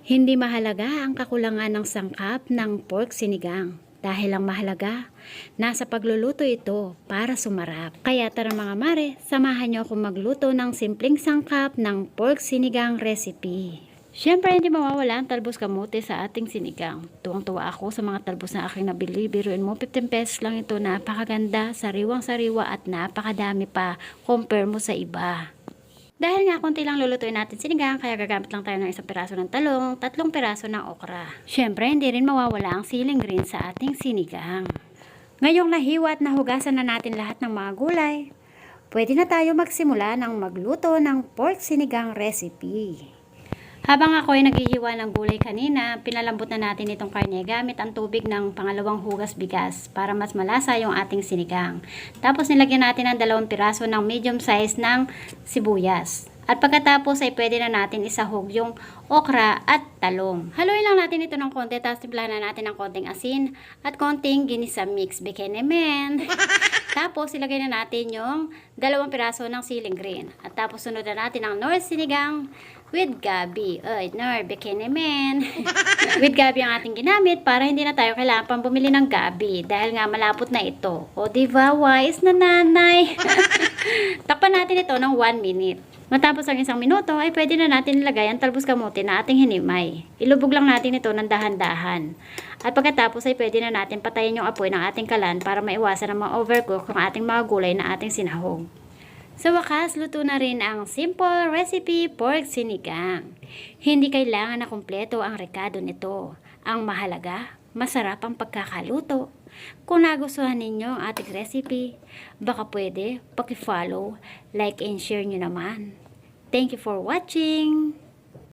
Hindi mahalaga ang kakulangan ng sangkap ng pork sinigang. Dahil ang mahalaga, nasa pagluluto ito para sumarap. Kaya tara mga mare, samahan niyo akong magluto ng simpleng sangkap ng pork sinigang recipe. Siyempre, hindi mawawala ang talbos kamote sa ating sinigang. Tuwang-tuwa ako sa mga talbos na aking nabili. Biruin mo, 15 pesos lang ito. Napakaganda, sariwang-sariwa at napakadami pa compare mo sa iba. Dahil nga konti lang lulutuin natin sinigang, kaya gagamit lang tayo ng 1 piraso ng talong, 3 piraso ng okra. Siyempre, hindi rin mawawala ang siling green sa ating sinigang. Ngayong nahiwa at nahugasan na natin lahat ng mga gulay, pwede na tayo magsimula ng magluto ng pork sinigang recipe. Habang ako ay naghihiwa ng gulay kanina, pinalambot na natin itong karne gamit ang tubig ng pangalawang hugas bigas para mas malasa yung ating sinigang. Tapos nilagyan natin ang 2 piraso ng medium size ng sibuyas. At pagkatapos ay pwede na natin isahog yung okra at talong. Haluin lang natin ito ng konti, tapos timplahan na natin ng konting asin at konting ginisa mix bekenemen. Tapos ilagay na natin yung 2 piraso ng siling green. At tapos sunod na natin ang Knorr sinigang with gabi. Knorr bekenemen. With gabi ang ating ginamit para hindi na tayo kailangan pang bumili ng gabi dahil nga malapot na ito. O diba, wise na nanay. Takpan natin ito ng 1 minute. Matapos ang 1 minuto ay pwede na natin ilagay ang talbos kamote na ating hinimay. Ilubog lang natin ito ng dahan-dahan. At pagkatapos ay pwede na natin patayin yung apoy ng ating kalan para maiwasan ang mga overcook ng ating mga gulay na ating sinahog. Sa wakas, luto na rin ang simple recipe pork sinigang. Hindi kailangan na kumpleto ang rekado nito. Ang mahalaga, masarap ang pagkakaluto. Kung nagustuhan ninyo ang ating recipe, baka pwede paki-follow, like and share nyo naman. Thank you for watching!